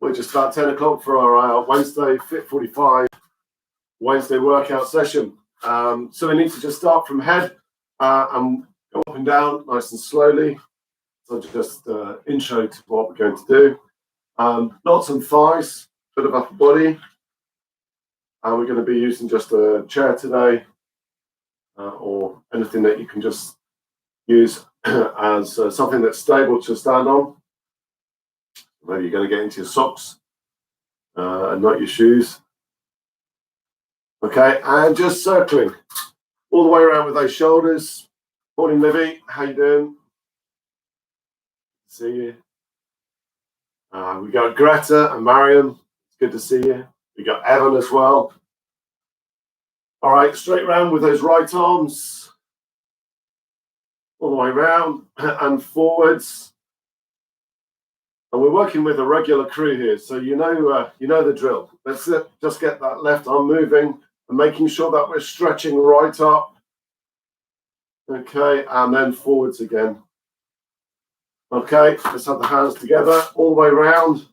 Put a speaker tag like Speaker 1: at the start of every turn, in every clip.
Speaker 1: We're just about 10 o'clock for our Wednesday FiiT45 Wednesday workout session. So we need to just start from head and go up and down nice and slowly. So just intro to what we're going to do. Lots and thighs, bit of upper body. And we're going to be using just a chair today or anything that you can just use as something that's stable to stand on. Maybe you're going to get into your socks and not your shoes. Okay, and just circling all the way around with those shoulders. Morning, Livy. How you doing? See you. We got Greta and Mariam. It's good to see you. We got Evan as well. All right, straight around with those right arms. All the way around and forwards. And we're working with a regular crew here, so you know the drill. Let's just get that left arm moving and making sure that we're stretching right up. Okay, and then forwards again. Okay, let's have the hands together all the way around.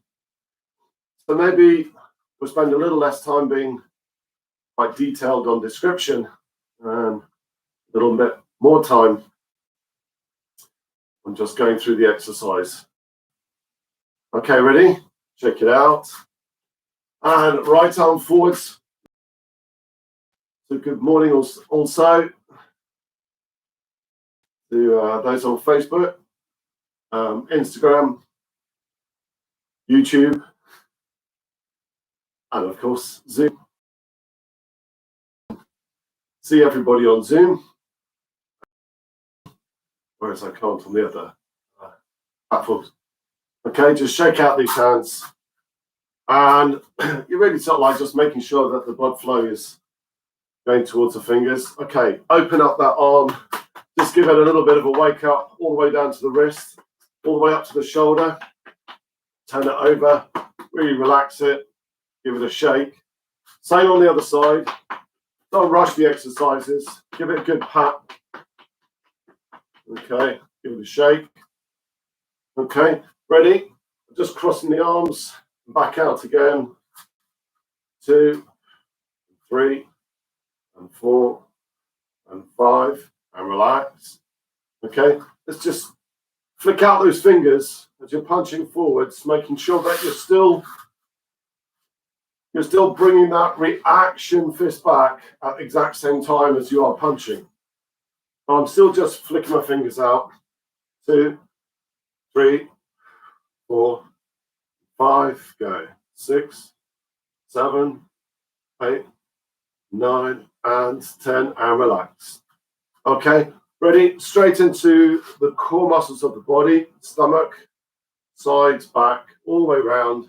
Speaker 1: So maybe we'll spend a little less time being quite detailed on description and a little bit more time on just going through the exercise. Okay, ready? Check it out. And right arm forwards. So good morning also to those on Facebook, Instagram, YouTube, and of course Zoom. See everybody on Zoom, whereas I can't on the other platforms. Okay, just shake out these hands, and you really sort of like just making sure that the blood flow is going towards the fingers. Okay, open up that arm, just give it a little bit of a wake up, all the way down to the wrist, all the way up to the shoulder. Turn it over, really relax it, give it a shake. Same on the other side. Don't rush the exercises, give it a good pat. Okay, give it a shake. Okay. Ready? Just crossing the arms, back out again. 2, 3, and 4, and 5, and relax. Okay, let's just flick out those fingers as you're punching forwards, making sure that you're still bringing that reaction fist back at the exact same time as you are punching. I'm still just flicking my fingers out. 2, 3, 4, 5, go. 6, 7, 8, 9, and 10, and relax. Okay, ready? Straight into the core muscles of the body, stomach, sides, back, all the way around.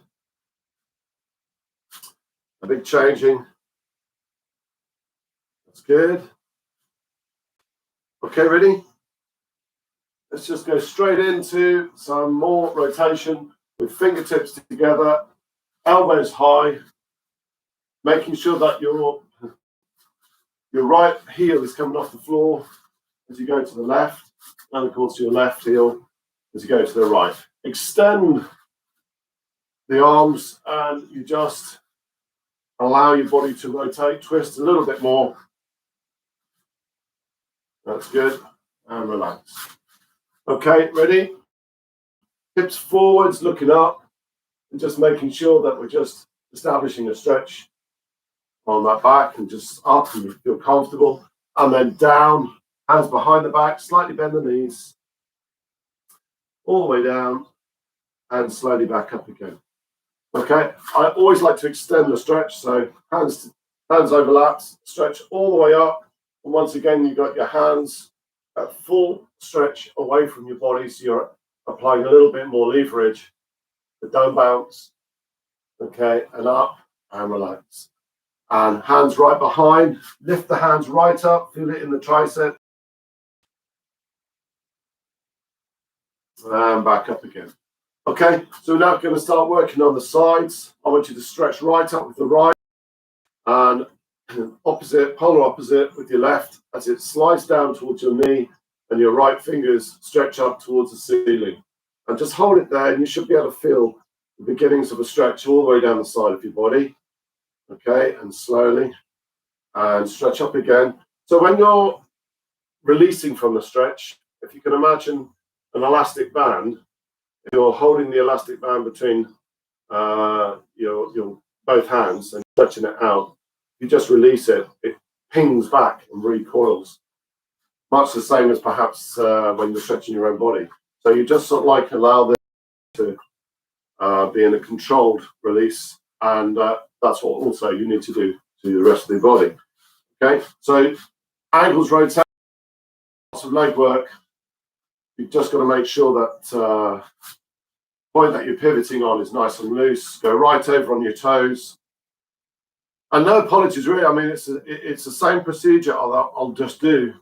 Speaker 1: A big changing. That's good. Okay, ready? Let's just go straight into some more rotation with fingertips together, elbows high, making sure that your right heel is coming off the floor as you go to the left, and of course your left heel as you go to the right. Extend the arms and you just allow your body to rotate, twist a little bit more. That's good, and relax. Okay, ready? Hips forwards, looking up, and just making sure that we're just establishing a stretch on that back, and just up and you feel comfortable. And then down, hands behind the back, slightly bend the knees, all the way down, and slowly back up again. Okay, I always like to extend the stretch, so hands overlapped, stretch all the way up, and once again you've got your hands at full stretch away from your body, so you're applying a little bit more leverage, but don't bounce. Okay, and up and relax. And hands right behind, lift the hands right up, feel it in the tricep. And back up again. Okay, so we're now going to start working on the sides. I want you to stretch right up with the right and opposite, polar opposite with your left as it slides down towards your knee and your right fingers stretch up towards the ceiling. And just hold it there and you should be able to feel the beginnings of a stretch all the way down the side of your body. Okay, and slowly, and stretch up again. So when you're releasing from the stretch, if you can imagine an elastic band, you're holding the elastic band between your both hands and stretching it out. You just release it, it pings back and recoils. Much the same as perhaps when you're stretching your own body. So you just sort of like allow this to be in a controlled release, and that's what also you need to do to the rest of the body. Okay, so ankles rotate, lots of leg work. You've just got to make sure that point that you're pivoting on is nice and loose. Go right over on your toes. And no apologies, really. I mean, it's the same procedure I'll just do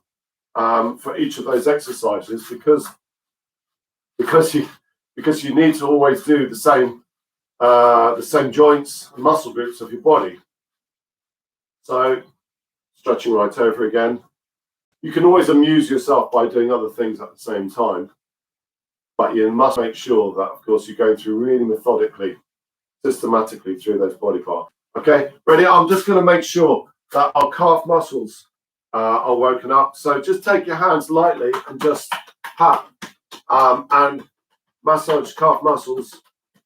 Speaker 1: for each of those exercises because you need to always do the same joints and muscle groups of your body. So stretching right over again. You can always amuse yourself by doing other things at the same time, but you must make sure that, of course, you're going through really methodically, systematically through those body parts. Okay, ready? I'm just going to make sure that our calf muscles are woken up. So just take your hands lightly and just pat and massage calf muscles.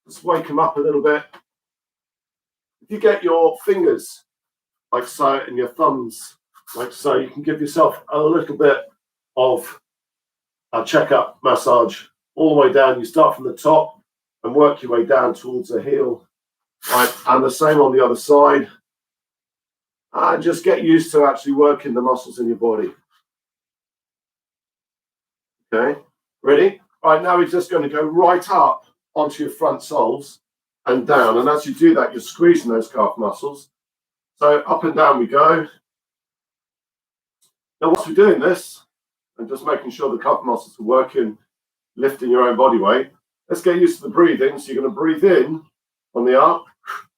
Speaker 1: Just wake them up a little bit. If you get your fingers like so and your thumbs like so, you can give yourself a little bit of a checkup massage all the way down. You start from the top and work your way down towards the heel. Right, and the same on the other side. And just get used to actually working the muscles in your body. Okay, ready? Right, now we're just going to go right up onto your front soles and down. And as you do that, you're squeezing those calf muscles. So up and down we go. Now, whilst we're doing this, and just making sure the calf muscles are working, lifting your own body weight, let's get used to the breathing. So you're going to breathe in on the up,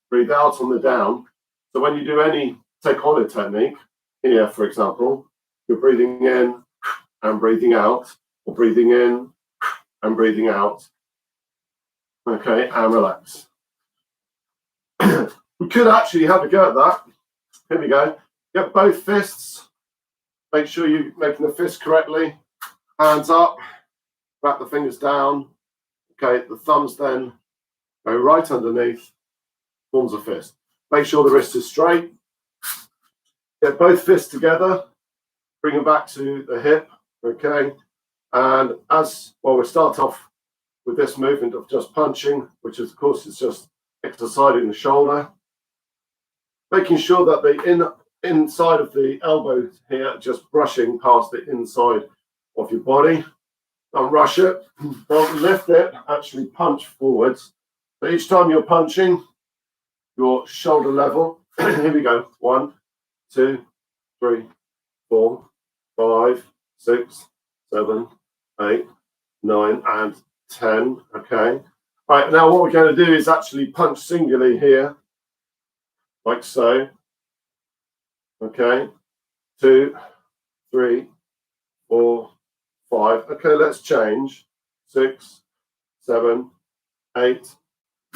Speaker 1: breathe out on the down. So when you do any Taekwondo technique, here, for example, you're breathing in and breathing out, or breathing in and breathing out. Okay, and relax. We could actually have a go at that. Here we go. Get both fists. Make sure you're making the fist correctly. Hands up. Wrap the fingers down. Okay, the thumbs then go right underneath. Forms a fist. Make sure the wrist is straight. Get both fists together. Bring them back to the hip. Okay. And we'll start off with this movement of just punching, which of course is just exercising the shoulder. Making sure that the inside of the elbow here, just brushing past the inside of your body. Don't rush it. Don't lift it. Actually punch forwards. So each time you're punching, your shoulder level. Here we go. 1, 2, 3, 4, 5, 6, 7, 8, 9, and 10. Okay. Right, now what we're going to do is actually punch singularly here, like so. Okay. 2, 3, 4, 5. Okay, let's change. 6, 7, 8,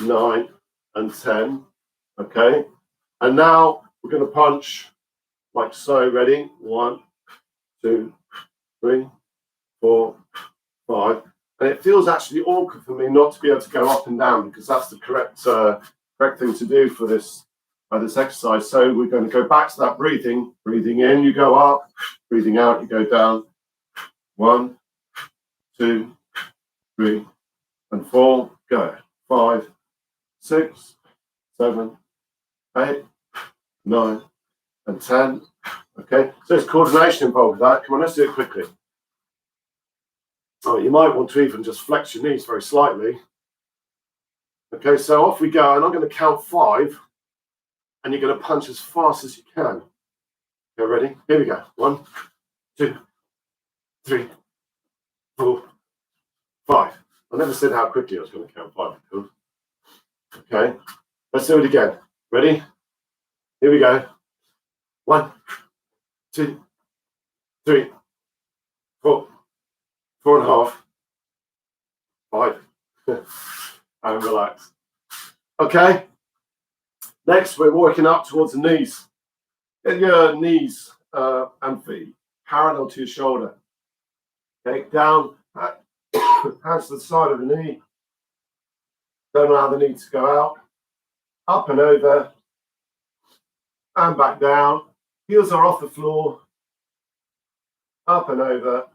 Speaker 1: 9, and 10. Okay. And now we're going to punch like so. Ready? 1, 2, 3, 4, 5. And it feels actually awkward for me not to be able to go up and down because that's the correct thing to do for this exercise. So we're going to go back to that breathing. Breathing in, you go up. Breathing out, you go down. 1, 2, 3, and 4. Go. 5, 6, 7, 8, 9, and 10. Okay. So there's coordination involved with that. Come on, let's do it quickly. Oh, you might want to even just flex your knees very slightly. Okay, so off we go, and I'm going to count 5, and you're going to punch as fast as you can. Okay, ready? Here we go. 1, 2, 3, 4, 5. I never said how quickly I was going to count 5. Okay, let's do it again. Ready? Here we go. 1, 2, 3, 4, 4.5, 5, and relax. Okay. Next, we're working up towards the knees. Get your knees and feet parallel to your shoulder. Okay, down, hands to the side of the knee. Don't allow the knee to go out. Up and over, and back down. Heels are off the floor. Up and over.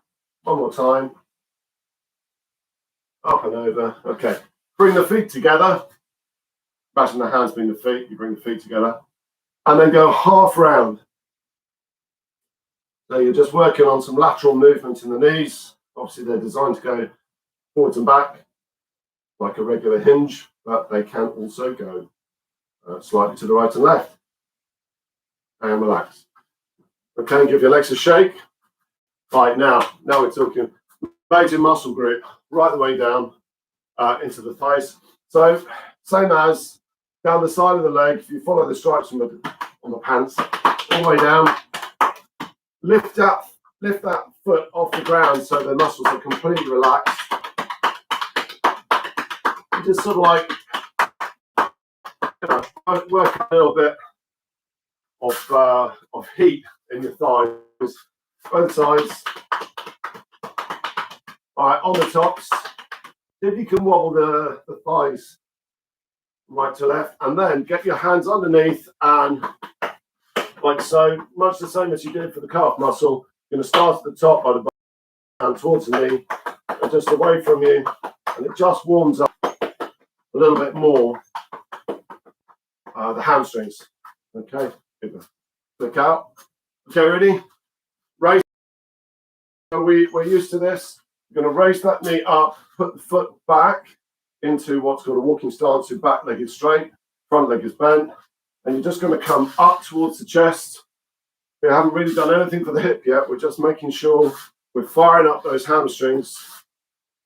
Speaker 1: One more time. Up and over. Okay. Bring the feet together. Imagine the hands being the feet. You bring the feet together. And then go half round. So you're just working on some lateral movement in the knees. Obviously, they're designed to go forwards and back like a regular hinge, but they can also go slightly to the right and left. And relax. Okay, give your legs a shake. Right, now we're talking major muscle group right the way down into the thighs. So same as down the side of the leg, if you follow the stripes on the pants, all the way down, lift that foot off the ground so the muscles are completely relaxed. Just sort of like, work a little bit of heat in your thighs, both sides. All right, on the tops, if you can wobble the thighs right to left, and then get your hands underneath and like so, much the same as you did for the calf muscle. You're going to start at the top by the bottom down towards the knee and just away from you, and it just warms up a little bit more the hamstrings. Okay, look out. Okay, ready? Raise. So we're used to this. You're going to raise that knee up, put the foot back into what's called a walking stance. Your back leg is straight, front leg is bent, and you're just going to come up towards the chest. We haven't really done anything for the hip yet. We're just making sure we're firing up those hamstrings.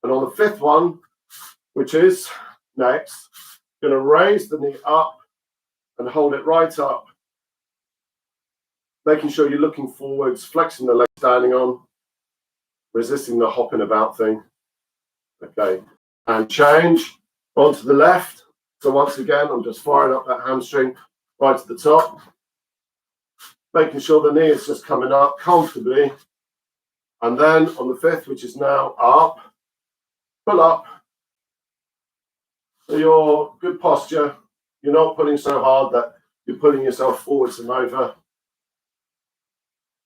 Speaker 1: And on the fifth one, which is next, you're going to raise the knee up and hold it right up, making sure you're looking forwards, flexing the legs, standing on, resisting the hopping about thing. Okay, and change onto the left. So once again, I'm just firing up that hamstring right to the top, making sure the knee is just coming up comfortably. And then on the fifth, which is now up, pull up. So your good posture, you're not pulling so hard that you're pulling yourself forwards and over.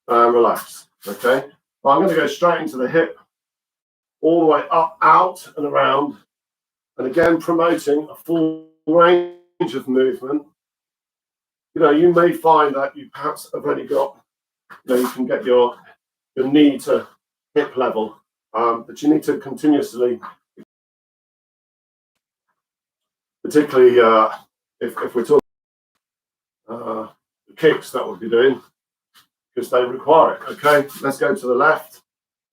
Speaker 1: And relax, okay? Well, I'm going to go straight into the hip, all the way up, out and around. And again, promoting a full range of movement. You know, you may find that you perhaps have only got, you can get your knee to hip level, but you need to continuously, particularly if we're talking kicks that we'll be doing, because they require it. Okay, let's go to the left,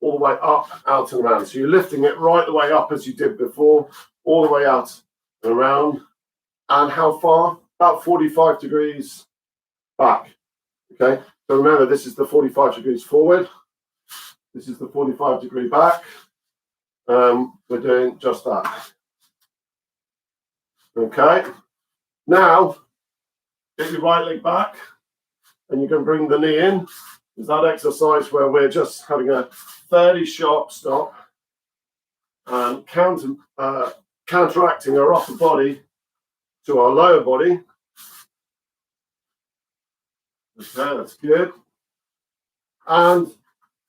Speaker 1: all the way up, out and around. So you're lifting it right the way up as you did before, all the way out and around. And how far? About 45 degrees back. Okay, so remember, this is the 45 degrees forward. This is the 45 degree back. We're doing just that. Okay, now get your right leg back and you can bring the knee in. There's that exercise where we're just having a 30 sharp stop and counteracting our upper body to our lower body. Okay, that's good. And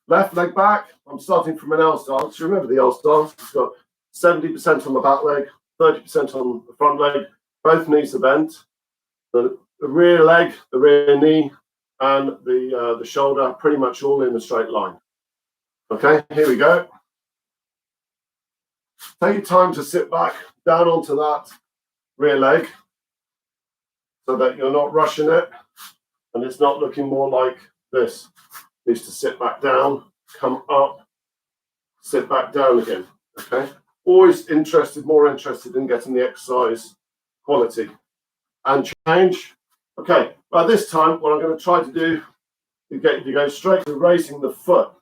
Speaker 1: left leg back. I'm starting from an L stance. You remember the L stance? It's got 70% on the back leg, 30% on the front leg. Both knees are bent. The rear leg, the rear knee, and the shoulder, pretty much all in a straight line. Okay, here we go. Take your time to sit back down onto that rear leg so that you're not rushing it and it's not looking more like this. It needs to sit back down, come up, sit back down again. Okay, always more interested in getting the exercise quality and change. Okay, by this time, what I'm going to try to do is get you to go straight to raising the foot,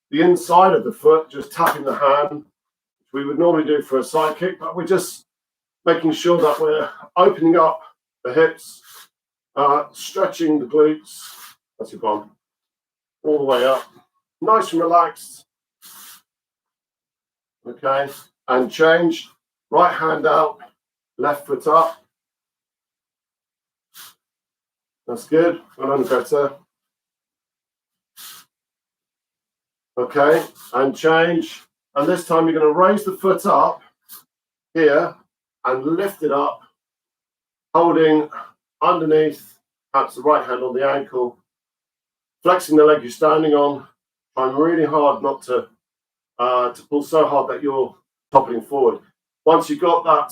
Speaker 1: the inside of the foot, just tapping the hand, which we would normally do for a side kick, but we're just making sure that we're opening up the hips, stretching the glutes. That's your bomb. All the way up. Nice and relaxed. Okay, and change. Right hand out, left foot up. That's good. Well done, Greta. Okay, and change. And this time you're going to raise the foot up here and lift it up, holding underneath, perhaps the right hand on the ankle, flexing the leg you're standing on, trying really hard not to pull so hard that you're toppling forward. Once you've got that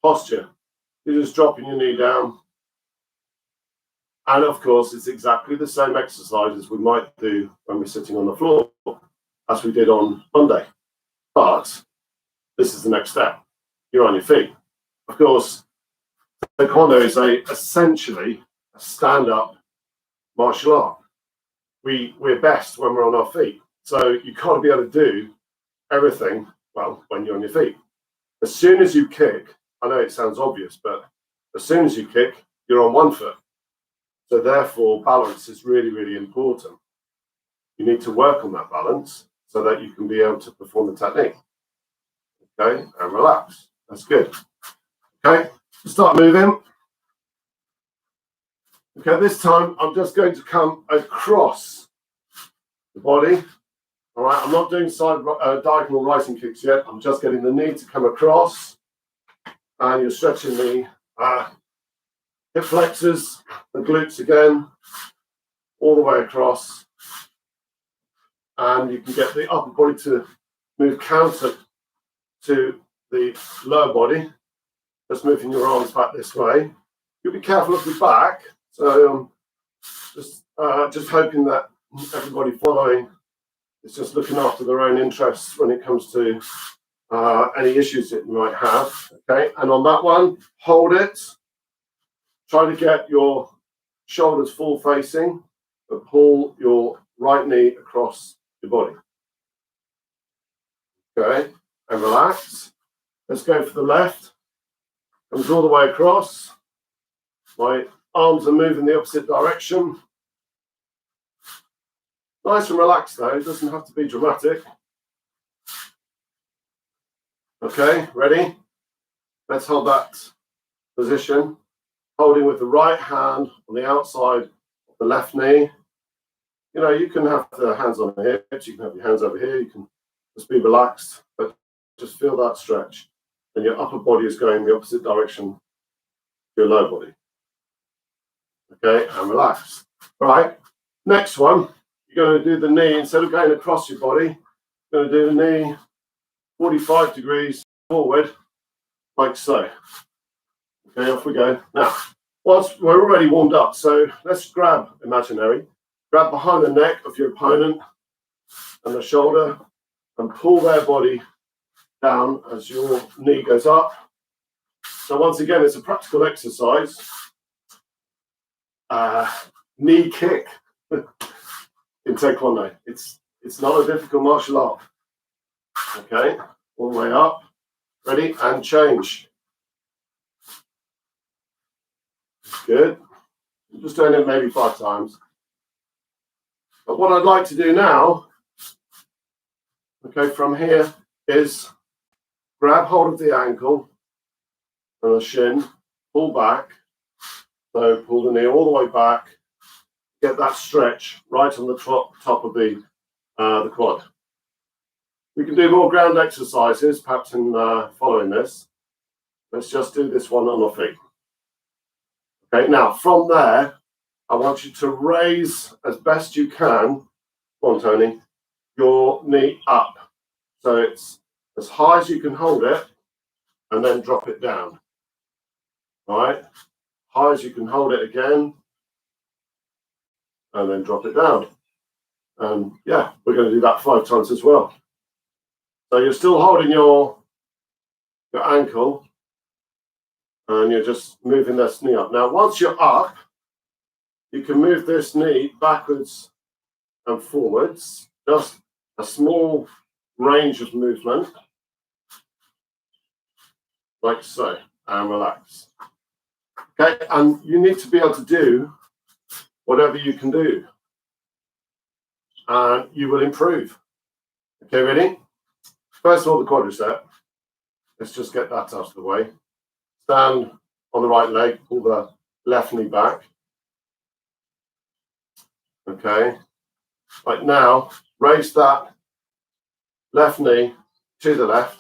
Speaker 1: posture, you're just dropping your knee down. And of course, it's exactly the same exercise as we might do when we're sitting on the floor, as we did on Monday. But this is the next step. You're on your feet. Of course, Taekwondo is essentially a stand-up martial art. We're best when we're on our feet. So you've got to be able to do everything, well, when you're on your feet. As soon as you kick, I know it sounds obvious, but as soon as you kick, you're on one foot. So therefore, balance is really, really important. You need to work on that balance so that you can be able to perform the technique. Okay, and relax. That's good. Okay, start moving. Okay, this time I'm just going to come across the body. All right, I'm not doing side diagonal rising kicks yet. I'm just getting the knee to come across, and you're stretching the hip flexors, the glutes again, all the way across, and you can get the upper body to move counter to the lower body. Just moving your arms back this way. You'll be careful of the back, so just hoping that everybody following is just looking after their own interests when it comes to any issues that you might have. Okay, and on that one, hold it. Try to get your shoulders full facing, but pull your right knee across your body. Okay, and relax. Let's go for the left. Comes all the way across. My arms are moving the opposite direction. Nice and relaxed though, it doesn't have to be dramatic. Okay, ready? Let's hold that position. Holding with the right hand on the outside of the left knee. You know, you can have the hands on the hips, you can have your hands over here, you can just be relaxed, but just feel that stretch. And your upper body is going the opposite direction to your lower body. Okay, and relax. Right, next one. You're going to do the knee, instead of going across your body, you're going to do the knee 45 degrees forward, like so. Okay, off we go. Now, whilst we're already warmed up, so let's grab imaginary, grab behind the neck of your opponent and the shoulder and pull their body down as your knee goes up. So once again, it's a practical exercise. Knee kick. In Taekwondo, it's not a difficult martial art. Okay, all the way up, ready, and change. Good. I'm just doing it maybe 5 times. But what I'd like to do now, okay, from here is grab hold of the ankle and the shin, pull back. So pull the knee all the way back. Get that stretch right on the top of the quad. We can do more ground exercises, perhaps in following this. Let's just do this one on our feet. Okay, now from there, I want you to raise as best you can, come on Tony, your knee up. So it's as high as you can hold it, and then drop it down. All right, high as you can hold it again, and then drop it down. And yeah, we're going to do that 5 times as well. So you're still holding your ankle and you're just moving this knee up. Now, once you're up, you can move this knee backwards and forwards, just a small range of movement. like so, and relax. Okay, and you need to be able to do whatever you can do, and you will improve. Okay, ready? First of all, the quadricep. Let's just get that out of the way. Stand on the right leg, pull the left knee back. Okay, right now, raise that left knee to the left.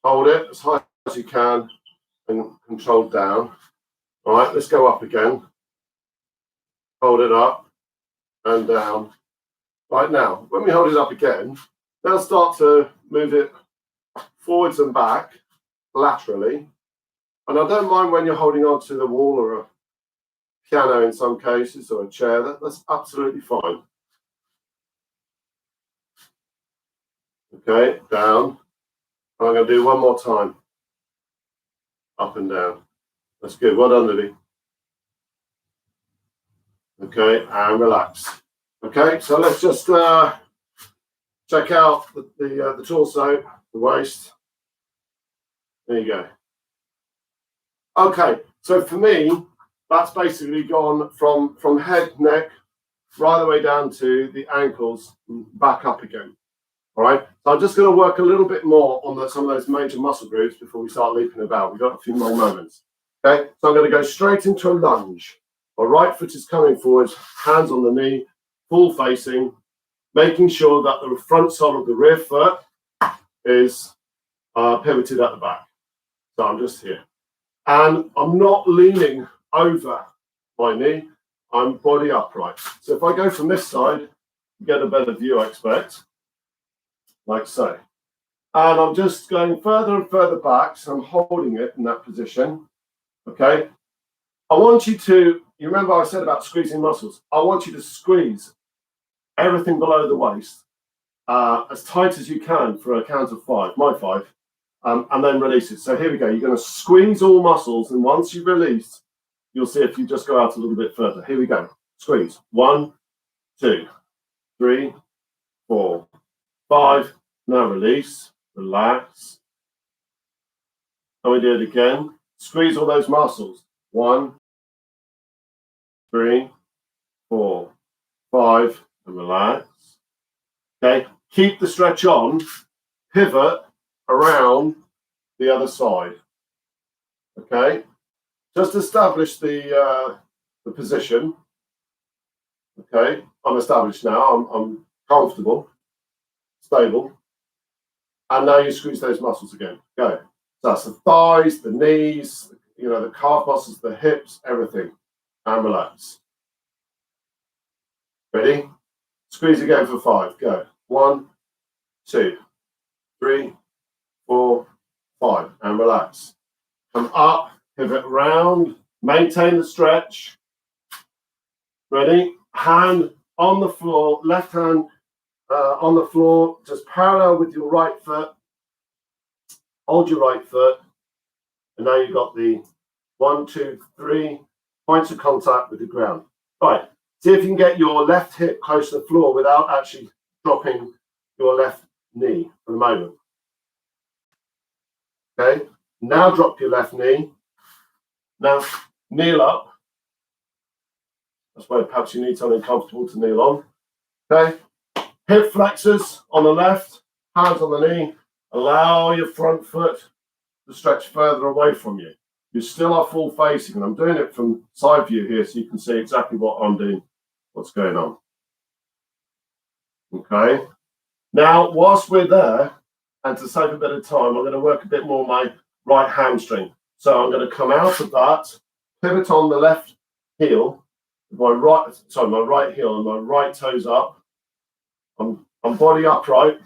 Speaker 1: Hold it as high as you can and control down. All right, let's go up again. Hold it up and down. Right now, when we hold it up again, now start to move it forwards and back laterally. And I don't mind when you're holding on to the wall or a piano in some cases or a chair. That's absolutely fine. Okay, down. I'm going to do one more time. Up and down. That's good. Well done, Lily. Okay, and relax. Okay, so let's just check out the torso, the waist. There you go. Okay, so for me, that's basically gone from head, neck, right the way down to the ankles, back up again. All right, so I'm just going to work a little bit more on some of those major muscle groups before we start leaping about. We've got a few more moments. Okay, so I'm going to go straight into a lunge. My right foot is coming forward, hands on the knee, full facing, making sure that the front sole of the rear foot is pivoted at the back. So I'm just here. And I'm not leaning over my knee, I'm body upright. So if I go from this side, you get a better view, I expect, like so. And I'm just going further and further back, so I'm holding it in that position, okay? I want you to, you remember I said about squeezing muscles, I want you to squeeze everything below the waist as tight as you can for a count of 5, my 5, and then release it. So here we go, you're going to squeeze all muscles, and once you've released, you'll see if you just go out a little bit further. Here we go, squeeze, 1, 2, 3, 4, 5, now release, relax. And we do it again, squeeze all those muscles, 1, 3, 4, 5, and relax. Okay, keep the stretch on, pivot around the other side. Okay, just establish the position. Okay, I'm established now, I'm comfortable, stable. And now you squeeze those muscles again. Go. So that's the thighs, the knees, you know, the calf muscles, the hips, everything. And relax. Ready? Squeeze again for 5. Go. 1, 2, 3, 4, 5. And relax. Come up, pivot round, maintain the stretch. Ready? Hand on the floor, left hand on the floor, just parallel with your right foot. Hold your right foot. And now you've got the 1, 2, 3 points of contact with the ground. Right. See if you can get your left hip close to the floor without actually dropping your left knee for the moment. Okay. Now drop your left knee. Now kneel up. That's why perhaps you need something comfortable to kneel on. Okay. Hip flexors on the left, hands on the knee. Allow your front foot to stretch further away from you. You still are full facing, and I'm doing it from side view here so you can see exactly what I'm doing, what's going on. Okay. Now, whilst we're there, and to save a bit of time, I'm going to work a bit more on my right hamstring. So I'm going to come out of that, pivot on the left heel, my right heel and my right toes up. I'm body upright.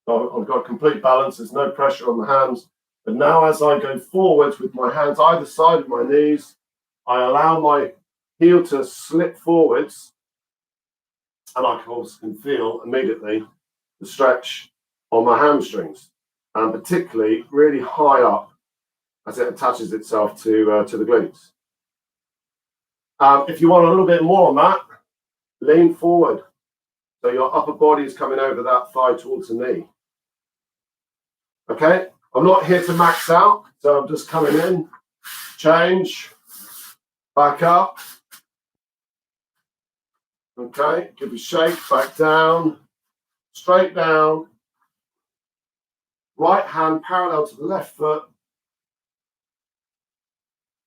Speaker 1: I've got complete balance. There's no pressure on the hands. But now as I go forwards with my hands either side of my knees, I allow my heel to slip forwards. And I can feel immediately the stretch on my hamstrings. And particularly really high up as it attaches itself to the glutes. If you want a little bit more on that, lean forward. So your upper body is coming over that thigh towards the knee. Okay, I'm not here to max out, so I'm just coming in, change, back up. Okay, give a shake, back down, straight down. Right hand parallel to the left foot.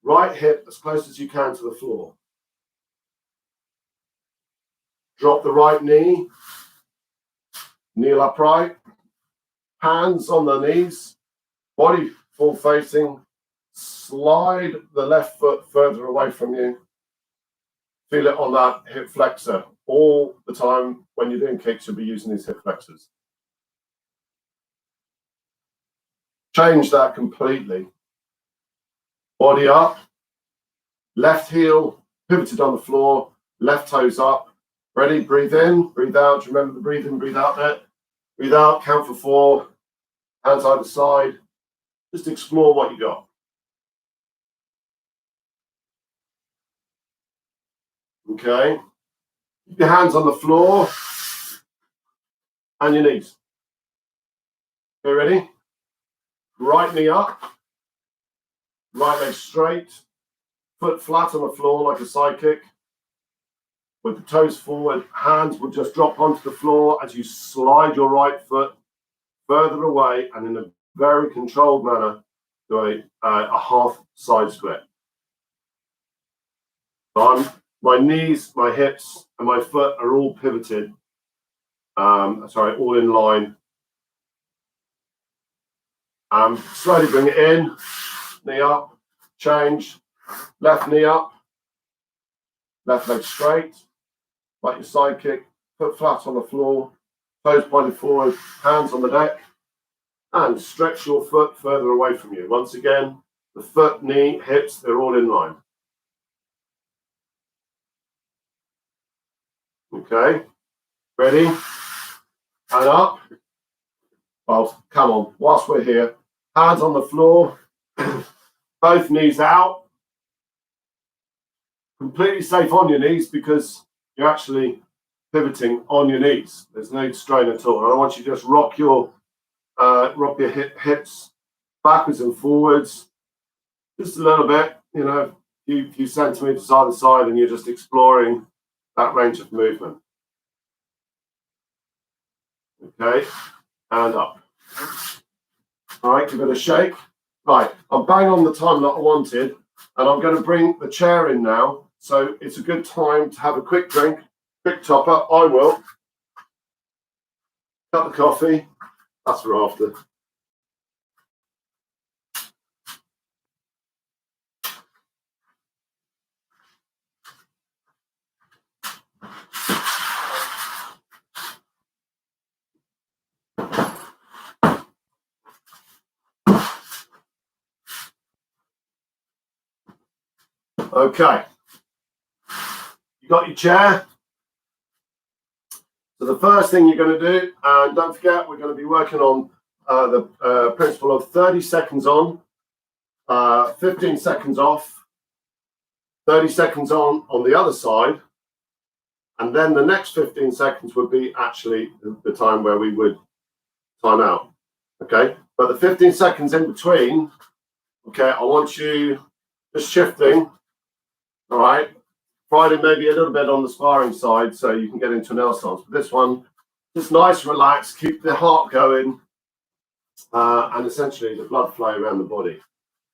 Speaker 1: Right hip as close as you can to the floor. Drop the right knee. Kneel upright. Hands on the knees. Body full facing. Slide the left foot further away from you. Feel it on that hip flexor. All the time when you're doing kicks, you'll be using these hip flexors. Change that completely. Body up. Left heel pivoted on the floor. Left toes up. Ready? Breathe in, breathe out. Remember the breathe in, breathe out bit. Breathe out, count for 4. Hands either side. Just explore what you got. Okay. Keep your hands on the floor and your knees. Okay, ready? Right knee up. Right leg straight. Foot flat on the floor like a side kick. With the toes forward, hands will just drop onto the floor as you slide your right foot further away and in a very controlled manner do a half side split. So my knees, my hips, and my foot are all pivoted. All in line. Slowly bring it in, knee up, change, left knee up, left leg straight, like your side kick, foot flat on the floor, toes pointed forward, hands on the deck, and stretch your foot further away from you. Once again, the foot, knee, hips, they're all in line. Okay, ready? And up. Well, come on, whilst we're here, hands on the floor, both knees out. Completely safe on your knees because you're actually pivoting on your knees. There's no strain at all. And I want you to just rock your hips backwards and forwards, just a little bit, you know, a few centimeters either side, and you're just exploring that range of movement. Okay, and up. All right, give it a shake. Right, I'm bang on the time that I wanted, and I'm going to bring the chair in now. So it's a good time to have a quick drink, quick topper. I will. Cup of coffee. That's for after. Okay. You got your chair. So the first thing you're going to do, and don't forget, we're going to be working on the principle of 30 seconds on, 15 seconds off, 30 seconds on the other side, and then the next 15 seconds would be actually the time where we would time out. Okay, but the 15 seconds in between, okay, I want you just shifting. All right. Friday maybe a little bit on the sparring side so you can get into an L stance. But this one, just nice, relaxed, keep the heart going, and essentially the blood flow around the body.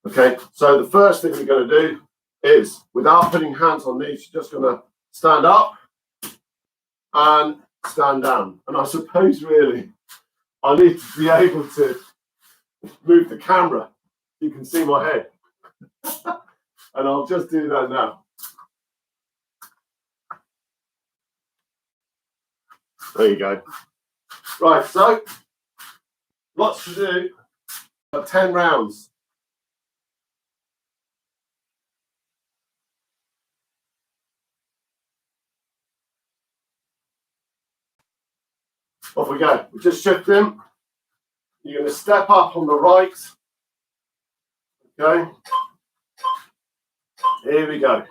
Speaker 1: Okay, so the first thing we're going to do is, without putting hands on knees, you're just going to stand up and stand down. And I suppose really I need to be able to move the camera. You can see my head. And I'll just do that now. There you go. Right, so lots to do. 10 rounds. Off we go. We're just shifting. You're going to step up on the right. Okay. Here we go.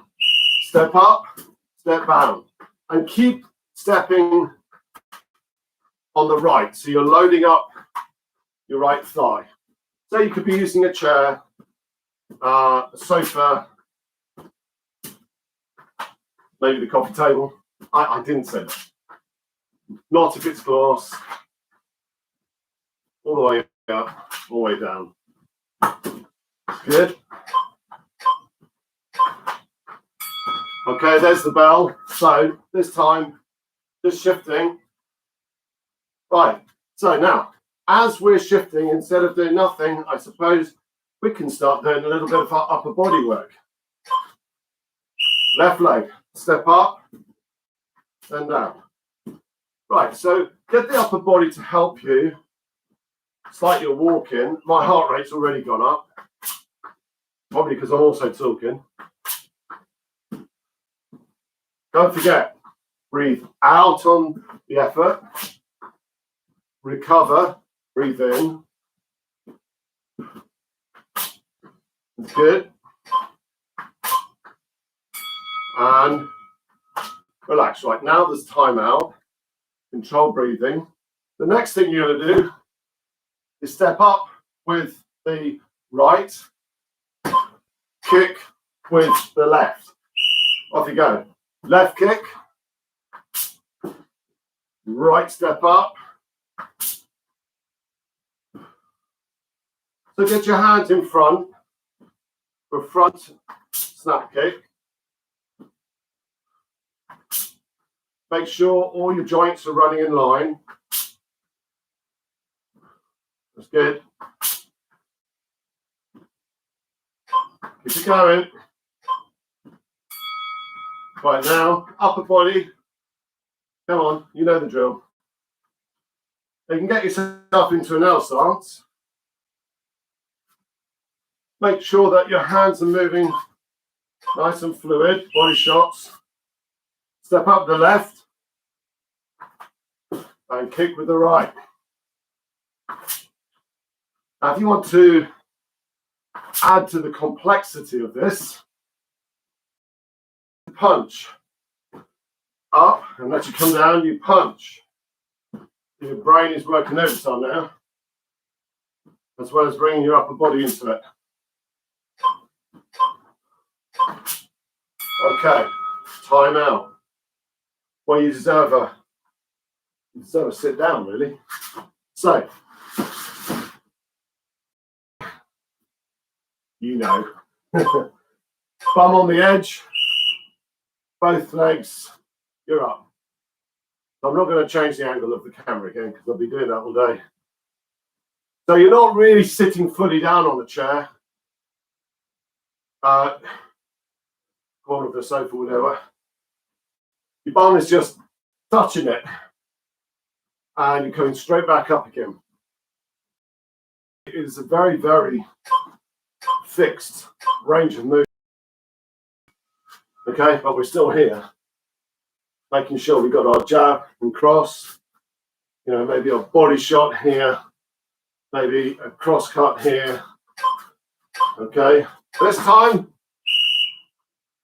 Speaker 1: Step up, step down. And keep stepping on the right. So you're loading up your right thigh. say you could be using a chair, a sofa, maybe the coffee table. I didn't say that. Not if it's glass. All the way up, all the way down. Good. Okay, there's the bell. So this time, just shifting. Right. So now, as we're shifting, instead of doing nothing, I suppose we can start doing a little bit of our upper body work. Left leg, step up, then down. Right, so get the upper body to help you. It's like you're walking. My heart rate's already gone up. Probably because I'm also talking. Don't forget, breathe out on the effort. Recover, breathe in. That's good. And relax. Right, now there's time out. Control breathing. The next thing you're going to do is step up with the right, kick with the left. Off you go. Left kick, right step up. So get your hands in front for front snap kick. Make sure all your joints are running in line. That's good. Keep it going. Right now, upper body. Come on, you know the drill. You can get yourself into an L stance. Make sure that your hands are moving nice and fluid, body shots. Step up the left and kick with the right. Now, if you want to add to the complexity of this, punch up, and as you come down, you punch. Your brain is working overtime now, as well as bringing your upper body into it. Okay, time out. Well, you deserve a sit down, really. So, you know, bum on the edge, both legs, you're up. I'm not going to change the angle of the camera again because I'll be doing that all day. So you're not really sitting fully down on the chair, corner of the sofa, whatever. Your bum is just touching it, and you're coming straight back up again. It is a very, very fixed range of movement. Okay, but we're still here, making sure we've got our jab and cross. You know, maybe a body shot here, maybe a cross cut here. Okay, this time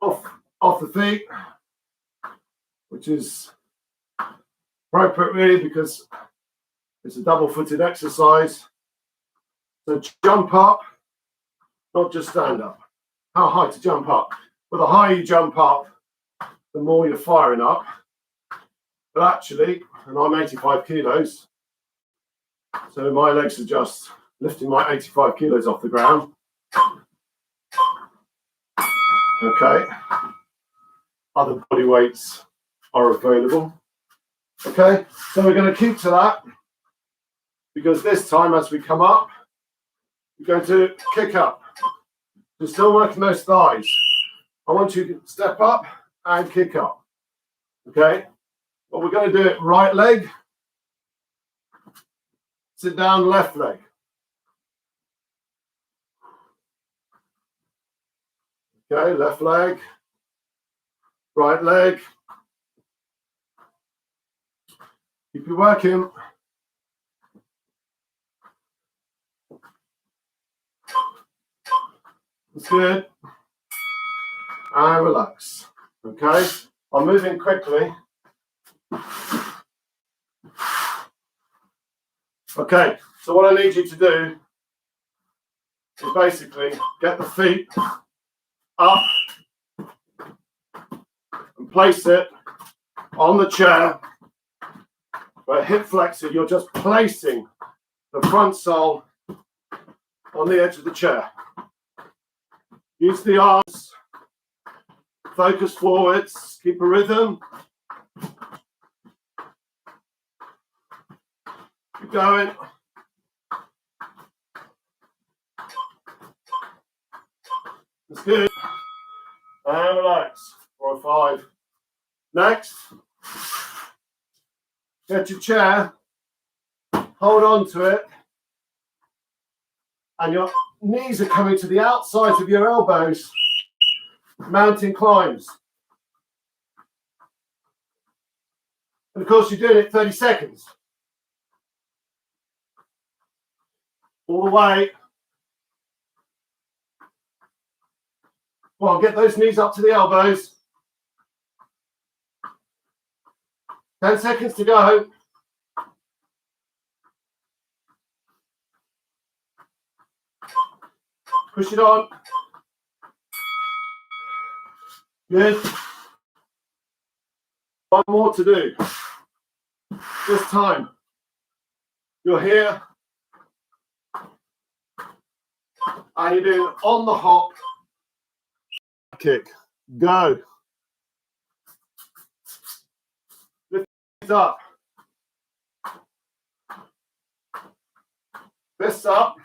Speaker 1: off the feet, which is appropriate really because it's a double-footed exercise. So jump up, not just stand up. How high to jump up? Well, the higher you jump up, the more you're firing up. But actually, and I'm 85 kilos, so my legs are just lifting my 85 kilos off the ground. Okay. Other body weights are available. Okay, so we're going to keep to that because this time as we come up, we're going to kick up. We're still working those thighs. I want you to step up and kick up. Okay, but we're going to do it right leg, sit down, left leg. Okay, left leg, right leg. Keep you working. That's good. And relax. Okay, I'm moving quickly. Okay, so what I need you to do is basically get the feet up and place it on the chair. But hip flexor, you're just placing the front sole on the edge of the chair. Use the arms, focus forwards, keep a rhythm. Keep going. That's good. And relax. 4 or 5. Next, get your chair, hold on to it, and your knees are coming to the outsides of your elbows. Mountain climbs. And of course, you're doing it 30 seconds. All the way. Well, get those knees up to the elbows. 10 seconds to go. Push it on. Good. One more to do. This time, you're here. And you're doing on the hop kick. Go. Lift it up. Fists up.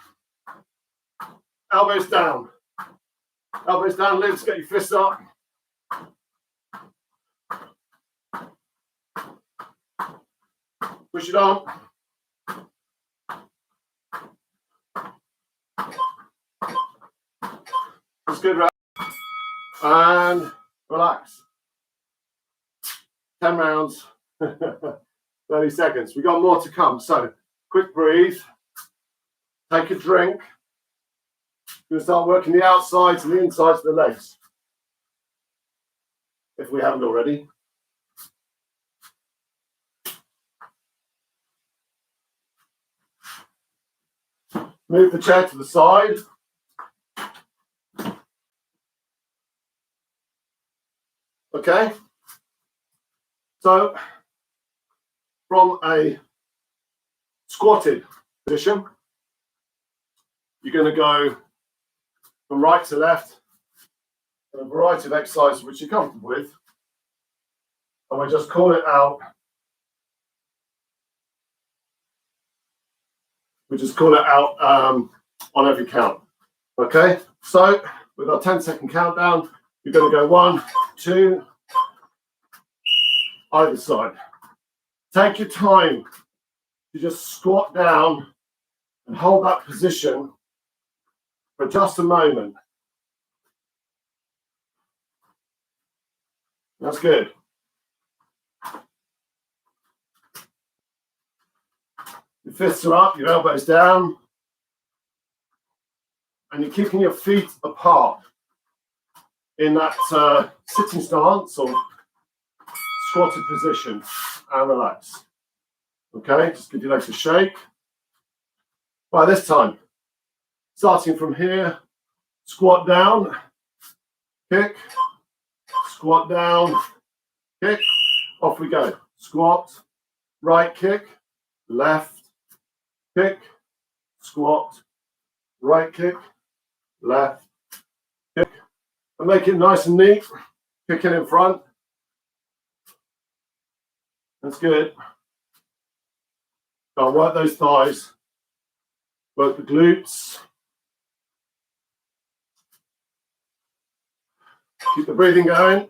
Speaker 1: Elbows down. Elbows down, limbs, get your fists up. Push it on. That's good, right? And relax. 10 rounds, 30 seconds. We've got more to come. So, quick breathe. Take a drink. We're going to start working the outsides and the insides of the legs, if we haven't already. Move the chair to the side. Okay. So, from a squatted position, you're going to go from right to left, a variety of exercises which you're comfortable with, and we just call it out. We just call it out on every count. Okay, so with our 10-second countdown, you're going to go 1, 2, either side. Take your time to just squat down and hold that position for just a moment. That's good. Your fists are up, your elbows down, and you're keeping your feet apart in that sitting stance or squatted position, and relax. Okay, just give your legs a shake. By this time, starting from here, squat down, kick, squat down, kick, off we go. Squat, right kick, left, kick, squat, right kick, left, kick, and make it nice and neat. Kick it in front. That's good. Go on, work those thighs. Work the glutes. Keep the breathing going.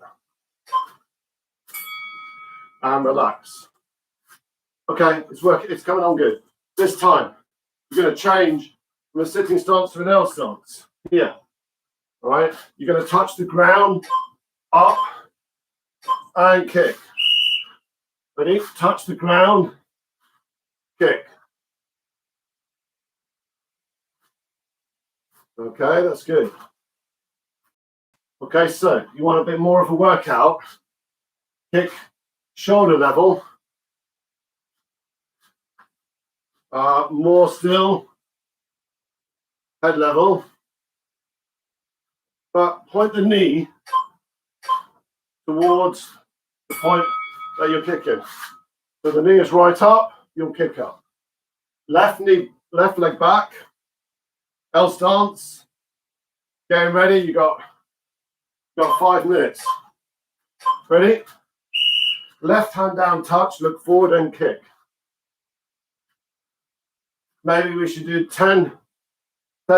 Speaker 1: And relax. Okay, it's working. It's coming on good. This time, you're going to change from a sitting stance to an L stance. Here. All right. You're going to touch the ground, up, and kick. Ready? Touch the ground, kick. Okay, that's good. Okay, so you want a bit more of a workout. Kick shoulder level. More still. Head level. but point the knee towards the point that you're kicking. So the knee is right up, you'll kick up. Left knee, left leg back, L stance. Getting ready, you got 5 minutes. Ready? Left hand down touch, look forward and kick. Maybe we should do 10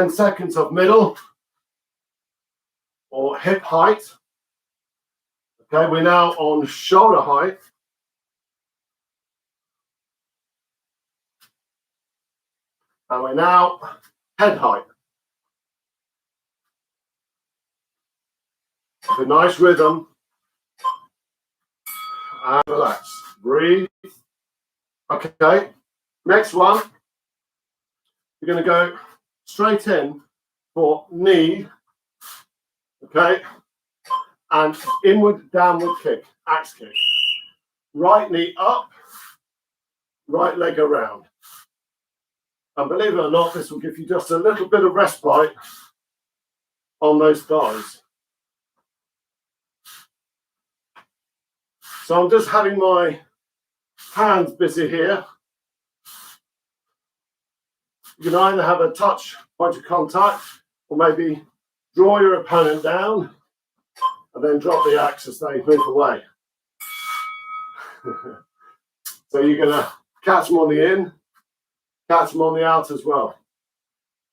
Speaker 1: seconds of middle or hip height. Okay, we're now on shoulder height. And we're now head height. A nice rhythm. And relax. Breathe. Okay. Next one. We're going to go straight in for knee. Okay. And inward downward kick. Axe kick. Right knee up. Right leg around. And believe it or not, this will give you just a little bit of respite on those thighs. So I'm just having my hands busy here. You can either have a touch point of contact or maybe draw your opponent down and then drop the axe as they move away. So you're going to catch them on the in, catch them on the out as well.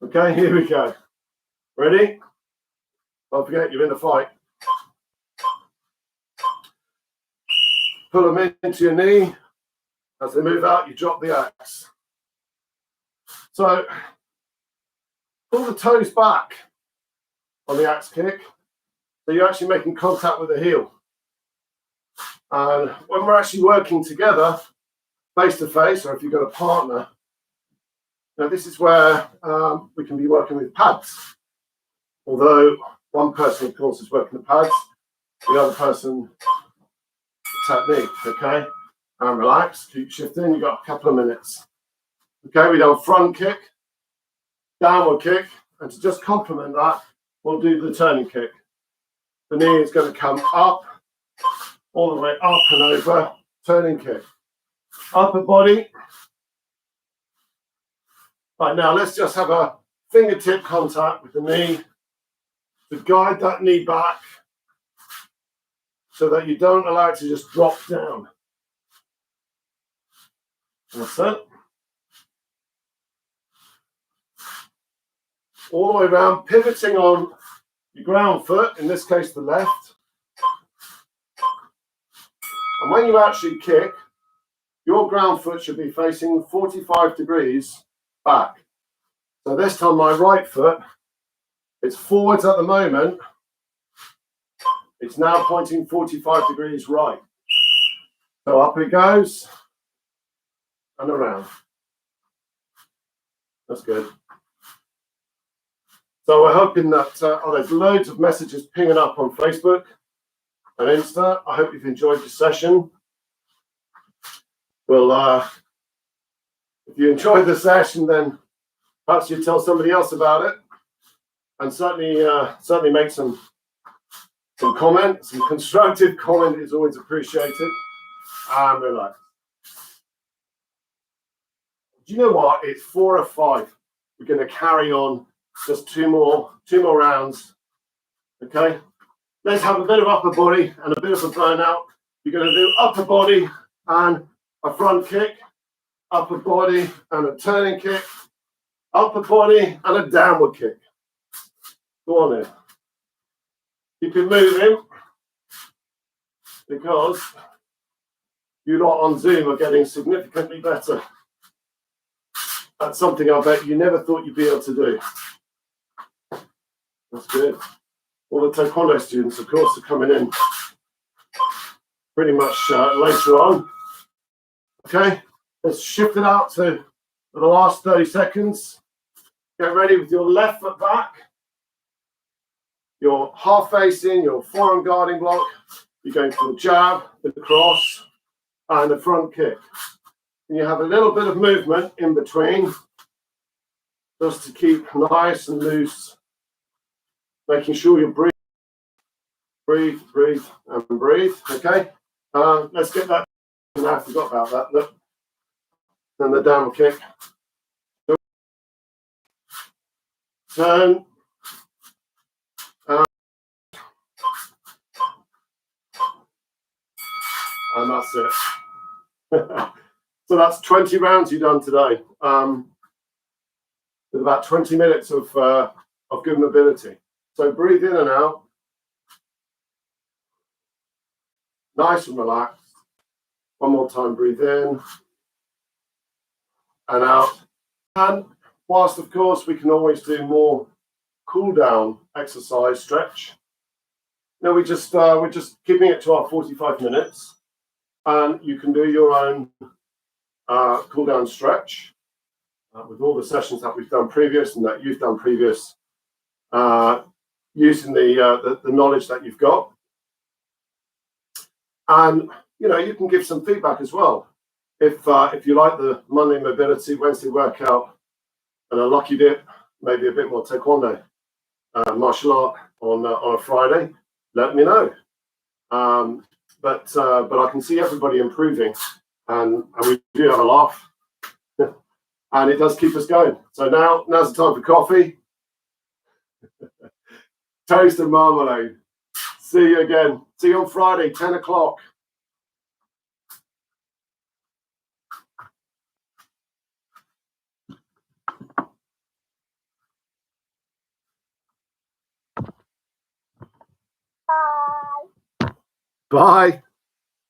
Speaker 1: Okay, here we go. Ready? Don't forget, you're in the fight. Pull them into your knee. As they move out, you drop the axe. So, pull the toes back on the axe kick. So you're actually making contact with the heel. And when we're actually working together, face to face, or if you've got a partner, now this is where we can be working with pads. Although one person, of course, is working the pads, the other person technique, okay? And relax, keep shifting, you've got a couple of minutes. Okay, we done front kick, downward kick, and to just complement that, we'll do the turning kick. The knee is going to come up, all the way up and over, turning kick. Upper body. Right, now let's just have a fingertip contact with the knee to guide that knee back so that you don't allow it to just drop down. That's it. All the way around, pivoting on your ground foot, in this case the left. And when you actually kick, your ground foot should be facing 45 degrees back. So this time my right foot, it's forwards at the moment. It's now pointing 45 degrees right. So up it goes and around. That's good. So we're hoping that there's loads of messages pinging up on Facebook and Insta. I hope you've enjoyed the session. Well, if you enjoyed the session, then perhaps you tell somebody else about it, and certainly make some comment. Some constructive comment is always appreciated. And relax. Do you know what? It's 4 or 5. We're going to carry on just two more rounds. Okay. Let's have a bit of upper body and a bit of a burnout. You're going to do upper body and a front kick, upper body and a turning kick, upper body and a downward kick. Go on in. Keep it moving because you lot on Zoom are getting significantly better. That's something I bet you never thought you'd be able to do. That's good. All the Taekwondo students, of course, are coming in pretty much later on. Okay, let's shift it out to the last 30 seconds. Get ready with your left foot back. You're half facing, your forearm guarding block. You're going for the jab, the cross, and the front kick. And you have a little bit of movement in between just to keep nice and loose, making sure you're breathing. breathe, breathe, and breathe. Okay. Let's get that. I forgot about that. Look. Then the downward kick. Turn. And that's it. So that's 20 rounds you've done today. With about 20 minutes of good mobility. So breathe in and out. Nice and relaxed. One more time, breathe in and out. And whilst, of course, we can always do more cool down exercise, stretch. No, we're just keeping it to our 45 minutes. And you can do your own cool down stretch with all the sessions that we've done previous and that you've done previous, using the knowledge that you've got. And you can give some feedback as well. If you like the Monday mobility, Wednesday workout, and a lucky dip, maybe a bit more Taekwondo, martial art on a Friday, let me know. But I can see everybody improving, and we do have a laugh, and it does keep us going. So now's the time for coffee, toast and marmalade. See you again. See you on Friday, 10 o'clock. Bye.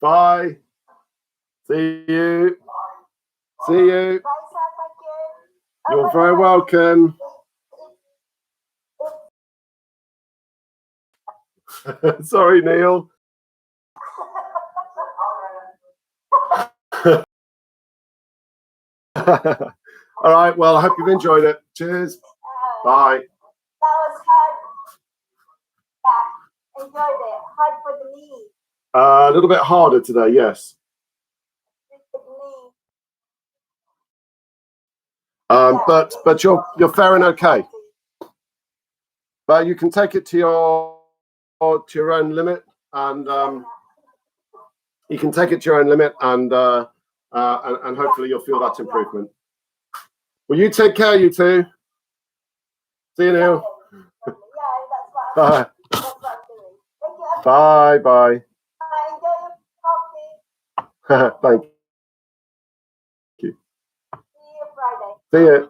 Speaker 1: Bye. See you. See you. You're very welcome. Sorry, Neil. All right. Well, I hope you've enjoyed it. Cheers. Bye.
Speaker 2: That was hard. Yeah, enjoyed it. Hard for the knee.
Speaker 1: A little bit harder today, yes. But you're faring okay. But you can take it to your own limit, and you can take it to your own limit, and hopefully you'll feel that improvement. Will you take care, you two? See you, Neil. Bye. Bye. Bye. Thank you.
Speaker 2: See you Friday.
Speaker 1: See you.